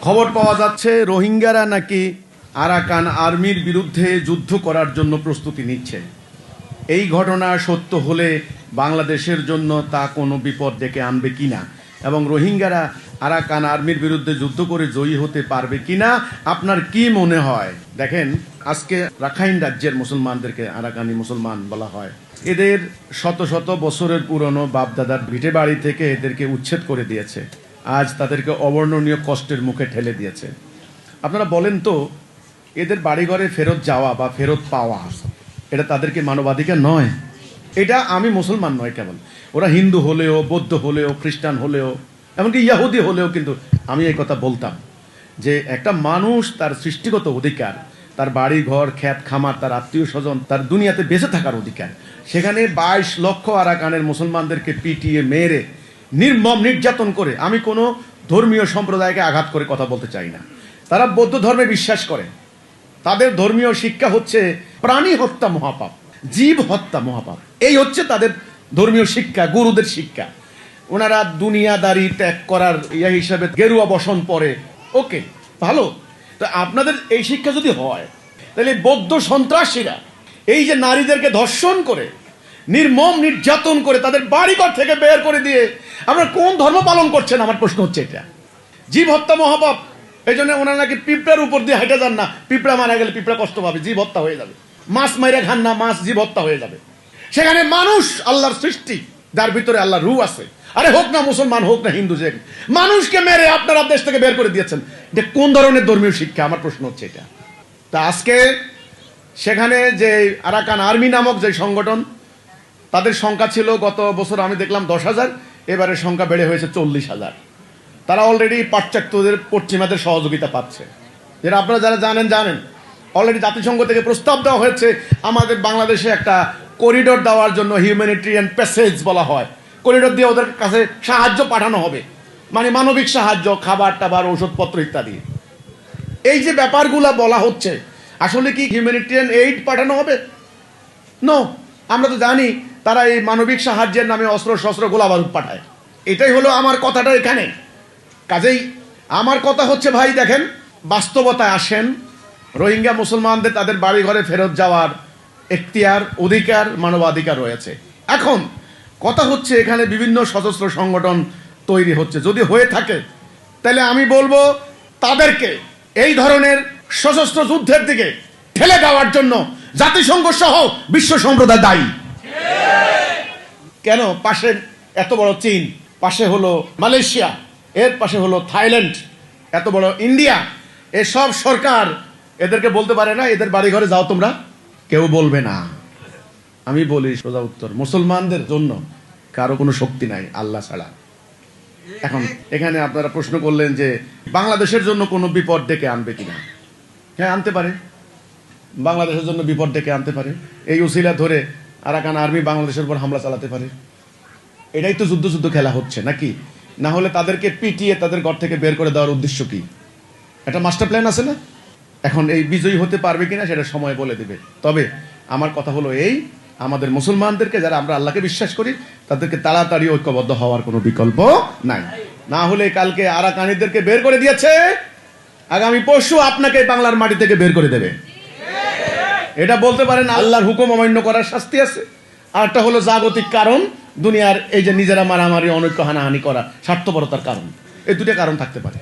খবর পাওয়া যাচ্ছে রোহিঙ্গারা নাকি আরাকান আর্মির বিরুদ্ধে যুদ্ধ করার জন্য প্রস্তুতি নিচ্ছে। এই ঘটনা সত্য হলে বাংলাদেশের জন্য তা কোনো বিপদ ডেকে আনবে কিনা এবং রোহিঙ্গারা আরাকান আর্মির বিরুদ্ধে যুদ্ধ করে জয়ী হতে পারবে কিনা আপনার কি মনে হয়? দেখেন, আজকে রাখাইন রাজ্যের মুসলমানদেরকে আরাকানি মুসলমান বলা হয়। এদের শত শত বছরের পুরনো বাপদাদার ভিটে বাড়ি থেকে এদেরকে উচ্ছেদ করে দিয়েছে। আজ তাদেরকে অবর্ণনীয় কষ্টের মুখে ঠেলে দিয়েছে। আপনারা বলেন তো, এদের বাড়িঘরে ফেরত যাওয়া বা ফেরত পাওয়া এটা তাদেরকে মানবাধিকার নয়? এটা আমি মুসলমান নয় কেবল, ওরা হিন্দু হলেও, বৌদ্ধ হলেও, খ্রিস্টান হলেও, এমনকি ইয়াহুদি হলেও কিন্তু আমি এই কথা বলতাম যে একটা মানুষ তার সৃষ্টিগত অধিকার, তার বাড়ি ঘর, খ্যাত খামার, তার আত্মীয় স্বজন, তার দুনিয়াতে বেঁচে থাকার অধিকার, সেখানে 22 লক্ষ আরাকানের মুসলমানদেরকে পিটিয়ে মেরে নির্মম নির্যাতন করে, আমি কোনো ধর্মীয় সম্প্রদায়কে আঘাত করে কথা বলতে চাই না, তারা বৌদ্ধ ধর্মে বিশ্বাস করে, তাদের ধর্মীয় শিক্ষা হচ্ছে প্রাণী হত্যা মহাপাপ, জীব হত্যা মহাপাপ, এই হচ্ছে তাদের ধর্মীয় শিক্ষা, গুরুদের শিক্ষা। ওনারা দুনিয়াদারি ত্যাগ করার ইয়া হিসাবে গেরুয়া বসন পরে, ওকে ভালো। তো আপনাদের এই শিক্ষা যদি হয়, তাহলে বৌদ্ধ সন্ত্রাসীরা এই যে নারীদেরকে ধর্ষণ করে, নির্মম নির্যাতন করে, তাদের বাড়িঘর থেকে বের করে দিয়ে আপনারা কোন ধর্ম পালন করছেন? আমার প্রশ্ন হচ্ছে এটা। জীব হত্যা মহাপাপ, এই জন্য ওনারা নাকি পিঁপড়ার উপর দিয়ে হেঁটে যান না, পিঁপড়া মারা গেলে পিঁপড়া কষ্ট পাবে, জীব হত্যা হয়ে যাবে। মাছ মাইরা খান না, মাছ জীব হত্যা হয়ে যাবে। সেখানে মানুষ আল্লাহর সৃষ্টি, যার ভিতরে আল্লাহর রূহ আছে, আরে হোক না মুসলমান, হোক না হিন্দু, যে মানুষকে মেরে আপনারা দেশ থেকে বের করে দিয়েছেন। এটা কোন ধরনের ধর্মীয় শিক্ষা? আমার প্রশ্ন হচ্ছে এটা। তা আজকে সেখানে যে আরাকান আর্মি নামক যে সংগঠন, তাদের সংখ্যা ছিল গত বছর আমি দেখলাম 10,000, এবারে সংখ্যা বেড়ে হয়েছে 40,000। তারা অলরেডি পাশ্চাত্যদের, পশ্চিমাদের সহযোগিতা পাচ্ছে, যেটা আপনারা যারা জানেন। অলরেডি জাতিসংঘ থেকে প্রস্তাব দেওয়া হয়েছে আমাদের বাংলাদেশে একটা করিডোর দেওয়ার জন্য, হিউম্যানিটেরিয়ান প্যাসেজ বলা হয়, করিডোর দিয়ে ওদের কাছে সাহায্য পাঠানো হবে, মানে মানবিক সাহায্য, খাবার টাবার, ওষুধপত্র ইত্যাদি। এই যে ব্যাপারগুলা বলা হচ্ছে, আসলে কি হিউম্যানিটেরিয়ান এইড পাঠানো হবে? নো, আমরা তো জানি তারা এই মানবিক সাহায্যের নামে অস্ত্র শস্ত্র, গোলাবারুদ পাঠায়। এটাই হলো আমার কথাটা এখানে। কাজেই আমার কথা হচ্ছে, ভাই দেখেন, বাস্তবতায় আসেন। রোহিঙ্গা মুসলমানদের তাদের বাড়ি ঘরে ফেরত যাওয়ার এখতিয়ার, অধিকার, মানবাধিকার রয়েছে। এখন কথা হচ্ছে, এখানে বিভিন্ন সশস্ত্র সংগঠন তৈরি হচ্ছে। যদি হয়ে থাকে, তাহলে আমি বলবো তাদেরকে এই ধরনের সশস্ত্র যুদ্ধের দিকে ঠেলে দেওয়ার জন্য জাতিসংঘ সহ বিশ্ব সম্প্রদায় দায়ী। কেন? পাশে এত বড় চীন, পাশে হলো মালয়েশিয়া, এর পাশে হলো থাইল্যান্ড, এত বড় ইন্ডিয়া, এসব সরকার এদেরকে বলতে পারে না এদের বাড়ি ঘরে যাও তোমরা? কেউ বলবে না। আমি বলি সোজা উত্তর, মুসলমানদের জন্য কারো কোনো শক্তি নাই আল্লাহ ছাড়া। এখন এখানে আপনারা প্রশ্ন করলেন যে বাংলাদেশের জন্য কোনো বিপদ ডেকে আনবে কিনা। হ্যাঁ, আনতে পারে, বাংলাদেশের জন্য বিপদ ডেকে আনতে পারে। এই উসিলা ধরে আরাকান আর্মি বাংলাদেশের উপর হামলা চালাতে পারে। এটাই তো যুদ্ধ খেলা হচ্ছে নাকি? না হলে তাদেরকে পিটিয়ে তাদের ঘর থেকে বের করে দেওয়ার উদ্দেশ্য কি? একটা মাস্টার প্ল্যান আছে না? এখন এই বিজয়ী হতে পারবে কিনা সেটা সময় বলে দেবে। তবে আমার কথা হলো এই, আমাদের মুসলমানদেরকে, যারা আমরা আল্লাহকে বিশ্বাস করি, তাদেরকে তাড়াতাড়ি ঐক্যবদ্ধ হওয়ার কোনো বিকল্প নাই। না হলে কালকে আরাকানিদেরকে বের করে দিয়েছে, আগামী পরশু আপনাকে বাংলার মাটি থেকে বের করে দেবে। এটা বলতে পারেন আল্লাহর হুকুম অমান্য করার শাস্তি আছে। আরটা হলো জাগতিক কারণ, দুনিয়ার এই যে নিজেরা মারামারি, অনৈক্য, হানাহানি করা, স্বার্থপরতার কারণ। এই দুটো কারণ থাকতে পারে।